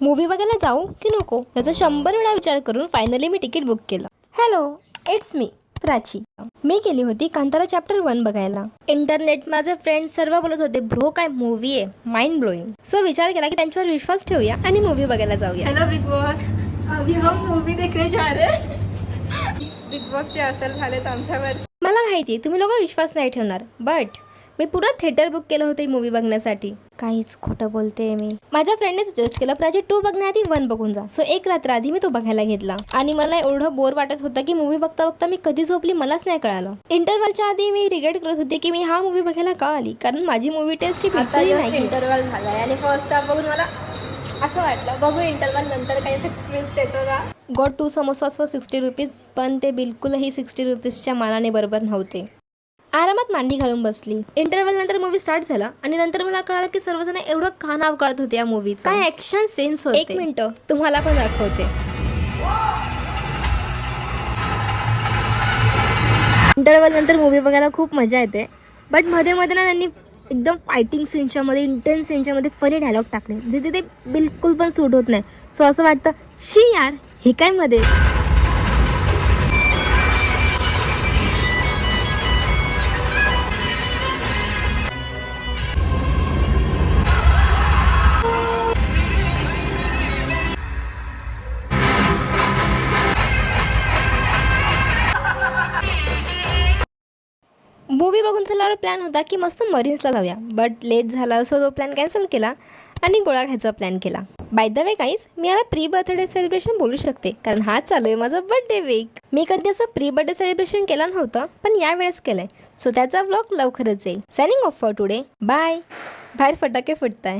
Movie बघायला जाऊ की नको याचा 100 वेळा विचार करून फायनली मी तिकीट बुक केलं. Hello, it's me Prachi. मी गेली होती कांतारा चॅप्टर 1 बघायला. इंटरनेट माझे फ्रेंड्स सर्व बोलत होते ब्रो काय मूवी आहे, माइंड ब्लोईंग. सो विचार केला की त्यांच्यावर विश्वास ठेवूया आणि मूवी बघायला जाऊया. हेलो बिग बॉस, अभी हम मूवी देखने जा रहे हैं. बिग बॉसचे असर झालेत आमच्यावर. मला माहिती आहे तुम्ही लोक विश्वास नाही ठेवणार, बट मी पुरा थिएटर बुक केलं होतं मूवी बघण्यासाठी. काहीच खोटं बोलते मी. माझ्या फ्रेंडने सजेस्ट केलं प्राची 2 बघण्याआधी 1 बघून जा. सो एक रात्र आधी मी तो बघायला घेतला आणि मला एवढं बोर वाटत होतं की मूवी बघता बघता मी कधी झोपली मलाच नाही कळालं. इंटरव्हलच्या आधी मी रिग्रेट करत होते की मी हा मूवी बघायला का आली, कारण माझी मूवी टेस्ट ही आता बिलकुल नाही. इंटरव्हल झालाय आणि फर्स्ट हाफ बघून मला असं वाटलं बघू इंटरव्हल नंतर काही असं ट्विस्ट येतो का. गॉट 2 समोसास फॉर 60 रुपीज, पण ते बिलकुलही 60 रुपीजच्या मानाने बरोबर नव्हते. आरामात मांडी घालून बसली. इंटरव्हल नंतर मूवी स्टार्ट झाला आणि नंतर मला कळालं की सर्वजण एवढं का नाव काढत होते या मूवीचं. काय ऍक्शन सेन्स होते. 1 मिनिट तुम्हाला पण दाखवते. इंटरव्हल नंतर मूवी बघायला खूप मजा येते, बट मध्ये मध्ये ना त्यांनी एकदम फायटिंग सीनच्या मध्ये, इंटेन्स सीनच्या मध्ये फनी डायलॉग टाकले म्हणजे ते बिलकुल पण सूट होत नाही. सो असं वाटतं शी यार हे काय मध्ये. मूवी बघून झाल्यावर प्लॅन होता की मस्त मरीन्सला जाऊया, बट लेट झाला सो तो प्लॅन कॅन्सल केला आणि गोळा खायचा प्लॅन केला. बाय द वे गाईज, मी याला प्री बर्थडे सेलिब्रेशन बोलू शकते कारण हा चालू आहे माझा बर्थडे वीक. मी कधी असं प्री बर्थडे सेलिब्रेशन केलं नव्हतं, पण यावेळेस केलंय. सो त्याचा व्लॉग लवकरच येईल. Signing off for today. Bye. बाहेर फटाके फुटताय.